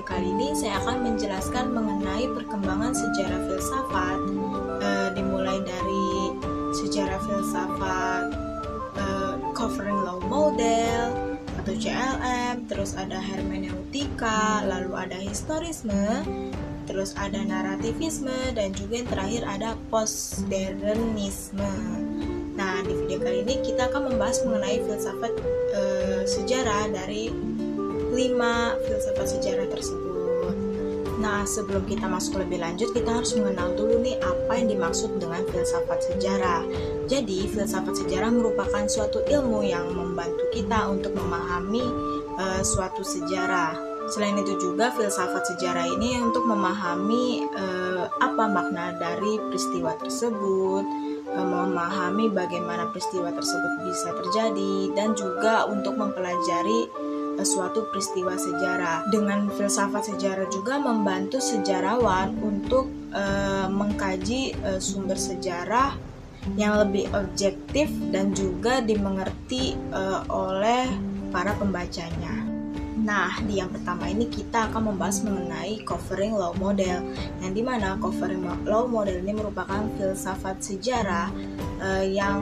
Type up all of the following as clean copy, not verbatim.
video kali ini saya akan menjelaskan mengenai perkembangan sejarah filsafat, dimulai dari sejarah filsafat Covering Law Model atau CLM, terus ada hermeneutika, lalu ada historisme, terus ada narativisme, dan juga yang terakhir ada postmodernisme. Nah, di video kali ini kita akan membahas mengenai filsafat sejarah dari 5 filsafat sejarah tersebut. Nah, sebelum kita masuk lebih lanjut, kita harus mengenal dulu nih apa yang dimaksud dengan filsafat sejarah. Jadi, filsafat sejarah merupakan suatu ilmu yang membantu kita untuk memahami suatu sejarah. Selain itu juga filsafat sejarah ini untuk memahami apa makna dari peristiwa tersebut, memahami bagaimana peristiwa tersebut bisa terjadi, dan juga untuk mempelajari suatu peristiwa sejarah. Dengan filsafat sejarah juga membantu sejarawan untuk mengkaji sumber sejarah yang lebih objektif dan juga dimengerti oleh para pembacanya. Nah, di yang pertama ini kita akan membahas mengenai Covering Law Model, yang dimana Covering Law Model ini merupakan filsafat sejarah yang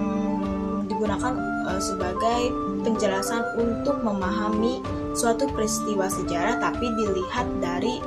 digunakan sebagai penjelasan untuk memahami suatu peristiwa sejarah, tapi dilihat dari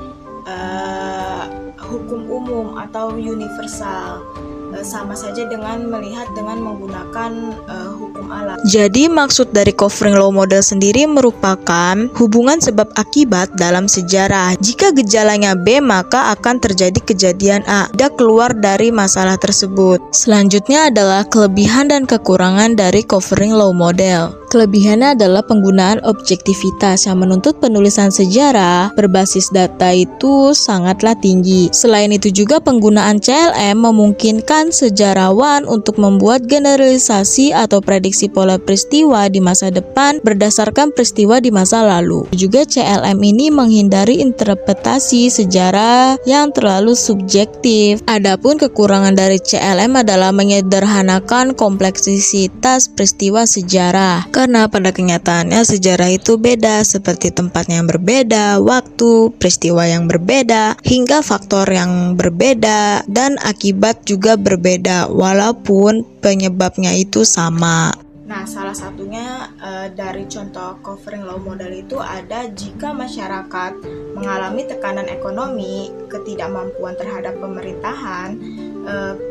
hukum umum atau universal. Sama saja dengan melihat dengan menggunakan hukum alam. Jadi maksud dari Covering Law Model sendiri merupakan hubungan sebab akibat dalam sejarah. Jika gejalanya B, maka akan terjadi kejadian A. Tidak keluar dari masalah tersebut. Selanjutnya adalah kelebihan dan kekurangan dari Covering Law Model. Kelebihannya adalah penggunaan objektivitas yang menuntut penulisan sejarah berbasis data itu sangatlah tinggi. Selain itu juga penggunaan CLM memungkinkan sejarawan untuk membuat generalisasi atau prediksi pola peristiwa di masa depan berdasarkan peristiwa di masa lalu. Juga CLM ini menghindari interpretasi sejarah yang terlalu subjektif. Adapun kekurangan dari CLM adalah menyederhanakan kompleksitas peristiwa sejarah. Karena pada kenyataannya sejarah itu beda, seperti tempatnya yang berbeda, waktu, peristiwa yang berbeda, hingga faktor yang berbeda, dan akibat juga berbeda, walaupun penyebabnya itu sama. Nah, salah satunya dari contoh Covering Law Model itu ada jika masyarakat mengalami tekanan ekonomi, ketidakmampuan terhadap pemerintahan,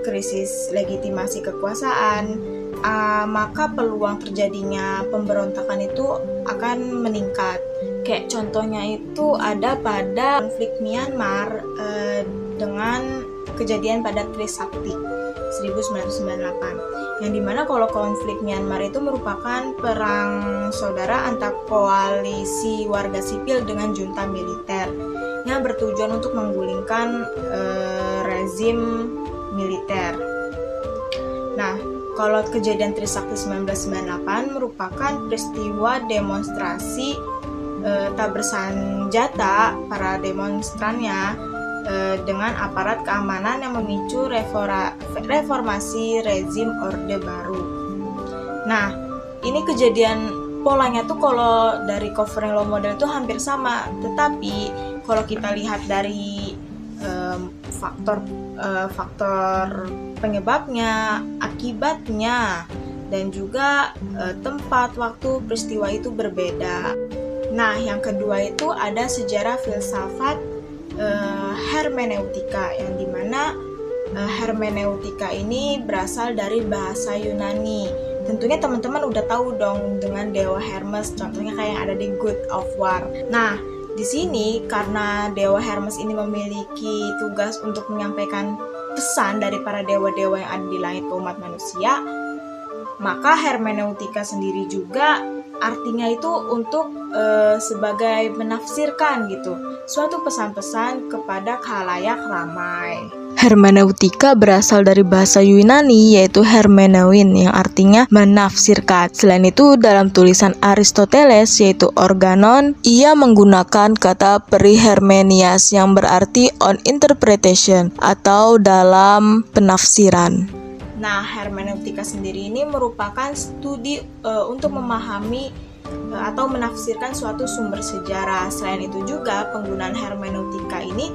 krisis legitimasi kekuasaan, maka peluang terjadinya pemberontakan itu akan meningkat. Kayak contohnya itu ada pada konflik Myanmar dengan kejadian pada Trisakti 1998, yang dimana kalau konflik Myanmar itu merupakan perang saudara antar koalisi warga sipil dengan junta militer yang bertujuan untuk menggulingkan rezim militer. Nah, kalau kejadian Trisakti 1998 merupakan peristiwa demonstrasi tak bersenjata para demonstrannya dengan aparat keamanan yang memicu reformasi rezim Orde Baru. Nah, ini kejadian polanya tuh kalau dari Covering Law Model itu hampir sama, tetapi kalau kita lihat dari faktor penyebabnya, akibatnya, dan juga tempat waktu peristiwa itu berbeda. Nah, yang kedua itu ada sejarah filsafat hermeneutika, yang dimana hermeneutika ini berasal dari bahasa Yunani. Tentunya teman-teman udah tahu dong dengan dewa Hermes, contohnya kayak yang ada di God of War. Nah, di sini karena dewa Hermes ini memiliki tugas untuk menyampaikan pesan dari para dewa-dewa yang ada di langit ke umat manusia, maka hermeneutika sendiri juga artinya itu untuk sebagai menafsirkan gitu suatu pesan-pesan kepada khalayak ramai. Hermeneutika berasal dari bahasa Yunani yaitu hermeneuin yang artinya menafsirkan. Selain itu dalam tulisan Aristoteles yaitu Organon, ia menggunakan kata perihermenias yang berarti on interpretation atau dalam penafsiran. Nah, hermeneutika sendiri ini merupakan studi untuk memahami atau menafsirkan suatu sumber sejarah. Selain itu juga penggunaan hermeneutika ini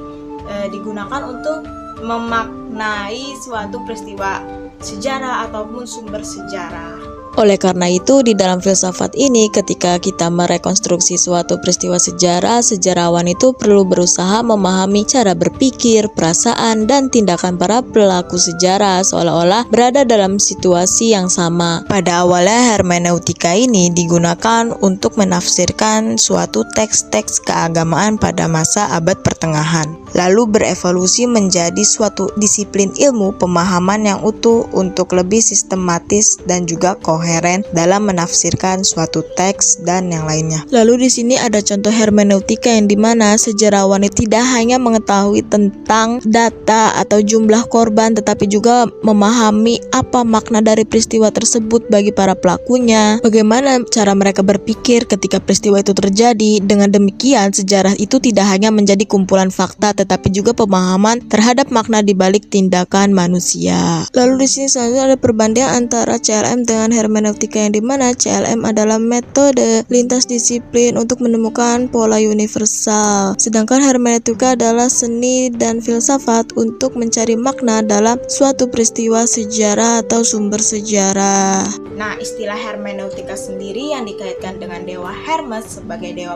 digunakan untuk memaknai suatu peristiwa sejarah ataupun sumber sejarah. Oleh karena itu, di dalam filsafat ini, ketika kita merekonstruksi suatu peristiwa sejarah, sejarawan itu perlu berusaha memahami cara berpikir, perasaan, dan tindakan para pelaku sejarah seolah-olah berada dalam situasi yang sama. Pada awalnya, hermeneutika ini digunakan untuk menafsirkan suatu teks-teks keagamaan pada masa abad pertengahan, lalu berevolusi menjadi suatu disiplin ilmu pemahaman yang utuh untuk lebih sistematis dan juga koheren dalam menafsirkan suatu teks dan yang lainnya. Lalu di sini ada contoh hermeneutika yang dimana sejarawan itu tidak hanya mengetahui tentang data atau jumlah korban, tetapi juga memahami apa makna dari peristiwa tersebut bagi para pelakunya, bagaimana cara mereka berpikir ketika peristiwa itu terjadi. Dengan demikian, sejarah itu tidak hanya menjadi kumpulan fakta, tetapi juga pemahaman terhadap makna di balik tindakan manusia. Lalu di sini selanjutnya ada perbandingan antara CLM dengan hermeneutika, yang dimana CLM adalah metode lintas disiplin untuk menemukan pola universal, sedangkan hermeneutika adalah seni dan filsafat untuk mencari makna dalam suatu peristiwa sejarah atau sumber sejarah. Nah, istilah hermeneutika sendiri yang dikaitkan dengan dewa Hermes sebagai dewa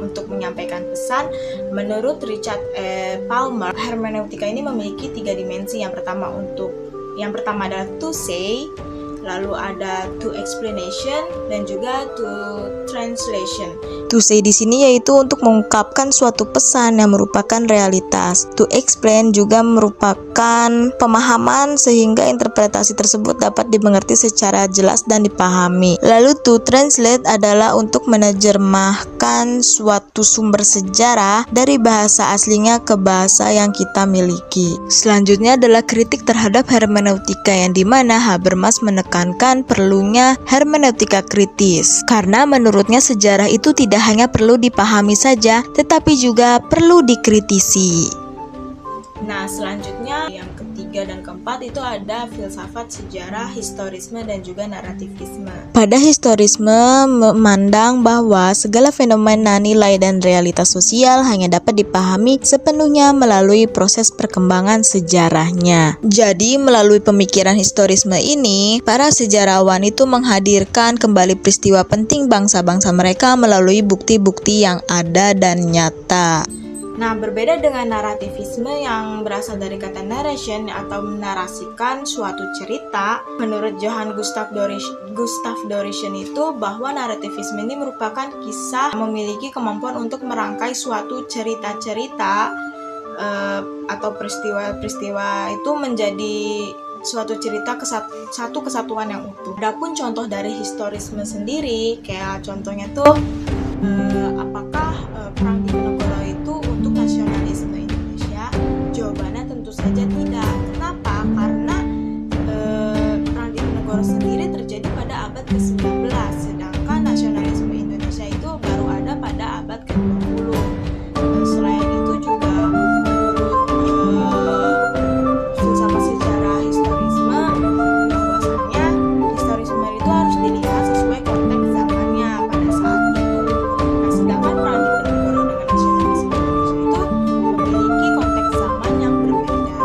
untuk menyampaikan pesan. Menurut Richard Palmer, hermeneutika ini memiliki 3 dimensi. Yang pertama adalah to say, lalu ada to explanation, dan juga to translation. To say di sini yaitu untuk mengungkapkan suatu pesan yang merupakan realitas. To explain juga merupakan pemahaman sehingga interpretasi tersebut dapat dimengerti secara jelas dan dipahami. Lalu to translate adalah untuk menerjemahkan suatu sumber sejarah dari bahasa aslinya ke bahasa yang kita miliki. Selanjutnya adalah kritik terhadap hermeneutika, yang dimana Habermas menekankan perlunya hermeneutika kritis, karena menurutnya sejarah itu tidak hanya perlu dipahami saja, tetapi juga perlu dikritisi. Nah, selanjutnya yang ketiga dan keempat itu ada filsafat sejarah, historisme, dan juga narativisme. Pada historisme memandang bahwa segala fenomena, nilai, dan realitas sosial hanya dapat dipahami sepenuhnya melalui proses perkembangan sejarahnya. Jadi, melalui pemikiran historisme ini, para sejarawan itu menghadirkan kembali peristiwa penting bangsa-bangsa mereka melalui bukti-bukti yang ada dan nyata. Nah, berbeda dengan narativisme yang berasal dari kata narration atau menarasikan suatu cerita, menurut Johann Gustav Dorissen itu bahwa narativisme ini merupakan kisah memiliki kemampuan untuk merangkai suatu cerita-cerita atau peristiwa-peristiwa itu menjadi suatu cerita satu kesatuan yang utuh. Adapun contoh dari historisme sendiri, kayak contohnya tuh apakah perang Diponegoro itu untuk nasionalisme Indonesia? Jawabannya tentu saja tidak. Kenapa? Karena perang Diponegoro sendiri terjadi pada abad ke-19, sedangkan nasionalisme Indonesia itu baru ada pada abad ke-20. Selain itu juga filsafat sejarah historisme bahwasanya historisme itu harus dilihat sesuai konteks zamannya pada saat itu. Nah, sedangkan perang Diponegoro dengan nasionalisme Indonesia itu memiliki konteks zaman yang berbeda.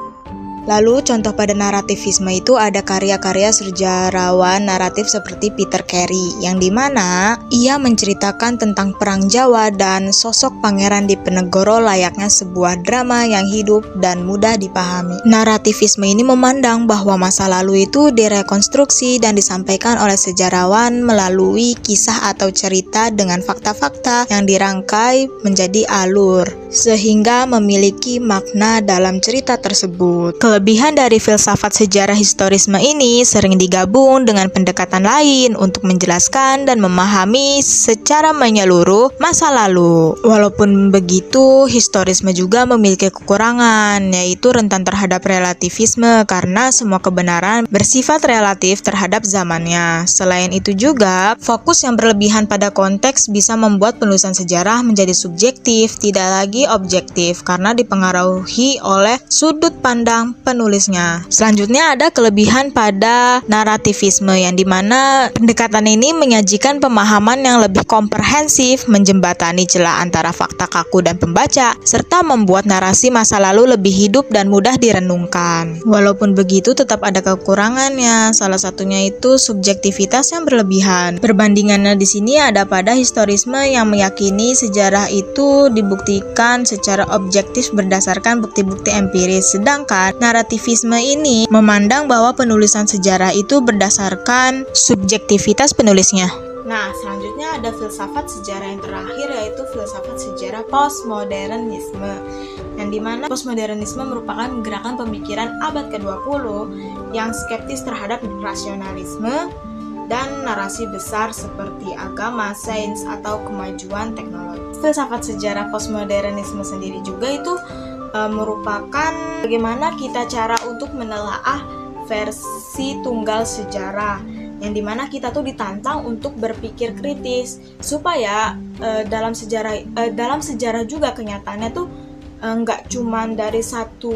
Lalu contoh pada narativisme itu ada karya-karya sejarawan naratif seperti Peter Carey, yang dimana ia menceritakan tentang Perang Jawa dan sosok Pangeran Diponegoro layaknya sebuah drama yang hidup dan mudah dipahami. Narativisme ini memandang bahwa masa lalu itu direkonstruksi dan disampaikan oleh sejarawan melalui kisah atau cerita dengan fakta-fakta yang dirangkai menjadi alur, sehingga memiliki makna dalam cerita tersebut. Kelebihan dari filsafat sejarah historisme ini sering digabung dengan pendekatan lain untuk menjelaskan dan memahami secara menyeluruh masa lalu. Walaupun begitu, historisme juga memiliki kekurangan, yaitu rentan terhadap relativisme karena semua kebenaran bersifat relatif terhadap zamannya. Selain itu juga, fokus yang berlebihan pada konteks bisa membuat penulisan sejarah menjadi subjektif, tidak lagi objektif, karena dipengaruhi oleh sudut pandang penulisnya. Selanjutnya ada kelebihan pada narativisme, yang dimana pendekatan ini menyajikan pemahaman yang lebih komprehensif, menjembatani celah antara fakta kaku dan pembaca, serta membuat narasi masa lalu lebih hidup dan mudah direnungkan. Walaupun begitu, tetap ada kekurangannya. Salah satunya itu subjektivitas yang berlebihan. Perbandingannya di sini ada pada historisme yang meyakini sejarah itu dibuktikan secara objektif berdasarkan bukti-bukti empiris, sedangkan narativisme ini memandang bahwa penulisan sejarah itu berdasarkan subjektivitas penulisnya. Nah, selanjutnya ada filsafat sejarah yang terakhir, yaitu filsafat sejarah postmodernisme, yang dimana postmodernisme merupakan gerakan pemikiran abad ke-20 yang skeptis terhadap rasionalisme dan narasi besar seperti agama, sains, atau kemajuan teknologi. Filsafat sejarah postmodernisme sendiri juga itu merupakan bagaimana kita cara untuk menelaah versi tunggal sejarah, yang dimana kita tuh ditantang untuk berpikir kritis supaya dalam sejarah juga kenyataannya tuh nggak cuman dari satu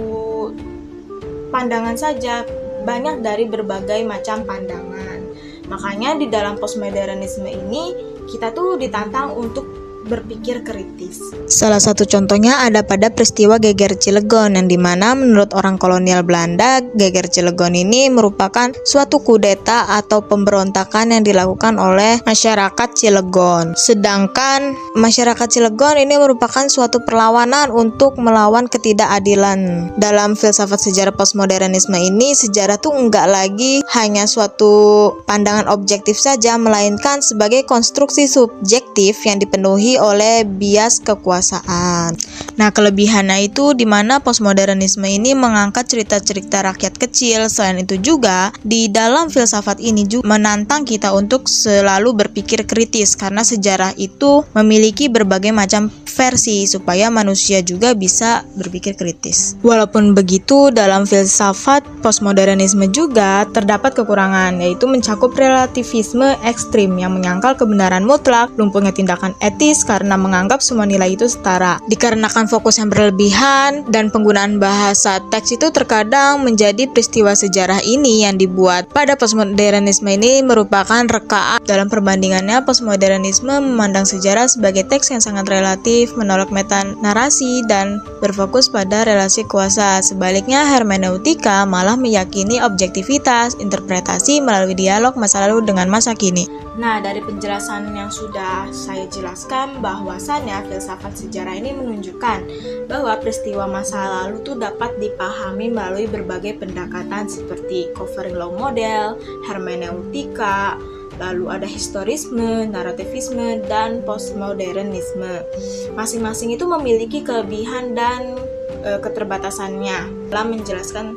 pandangan saja, banyak dari berbagai macam pandangan. Makanya di dalam postmodernisme ini kita tuh ditantang untuk berpikir kritis. Salah satu contohnya ada pada peristiwa Geger Cilegon, yang dimana menurut orang kolonial Belanda, Geger Cilegon ini merupakan suatu kudeta atau pemberontakan yang dilakukan oleh masyarakat Cilegon. Sedangkan masyarakat Cilegon ini merupakan suatu perlawanan untuk melawan ketidakadilan. Dalam filsafat sejarah postmodernisme ini, sejarah tuh enggak lagi hanya suatu pandangan objektif saja, melainkan sebagai konstruksi subjektif yang dipenuhi oleh bias kekuasaan. Nah, kelebihannya itu di mana postmodernisme ini mengangkat cerita-cerita rakyat kecil. Selain itu juga di dalam filsafat ini juga menantang kita untuk selalu berpikir kritis, karena sejarah itu memiliki berbagai macam versi supaya manusia juga bisa berpikir kritis. Walaupun begitu, dalam filsafat postmodernisme juga terdapat kekurangan, yaitu mencakup relativisme ekstrim yang menyangkal kebenaran mutlak, lumpuhnya tindakan etis karena menganggap semua nilai itu setara. Dikarenakan fokus yang berlebihan dan penggunaan bahasa teks itu terkadang menjadi peristiwa sejarah ini yang dibuat pada postmodernisme ini merupakan rekaan. Dalam perbandingannya, postmodernisme memandang sejarah sebagai teks yang sangat relatif, menolak metanarasi dan berfokus pada relasi kuasa. Sebaliknya, hermeneutika malah meyakini objektivitas interpretasi melalui dialog masa lalu dengan masa kini. Nah, dari penjelasan yang sudah saya jelaskan, bahwasannya filsafat sejarah ini menunjukkan bahwa peristiwa masa lalu itu dapat dipahami melalui berbagai pendekatan seperti covering law model, hermeneutika, lalu ada historisme, narativisme, dan postmodernisme. Masing-masing itu memiliki kelebihan dan keterbatasannya dalam menjelaskan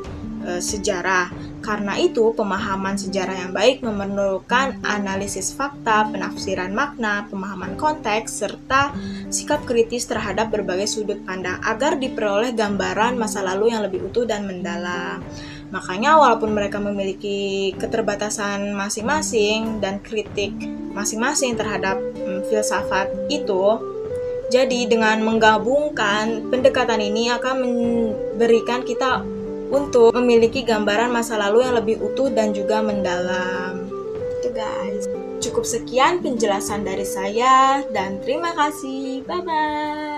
sejarah. Karena itu, pemahaman sejarah yang baik memerlukan analisis fakta, penafsiran makna, pemahaman konteks, serta sikap kritis terhadap berbagai sudut pandang agar diperoleh gambaran masa lalu yang lebih utuh dan mendalam. Makanya walaupun mereka memiliki keterbatasan masing-masing dan kritik masing-masing terhadap filsafat itu, jadi dengan menggabungkan pendekatan ini akan memberikan kita untuk memiliki gambaran masa lalu yang lebih utuh dan juga mendalam. Itu guys. Cukup sekian penjelasan dari saya dan terima kasih. Bye-bye.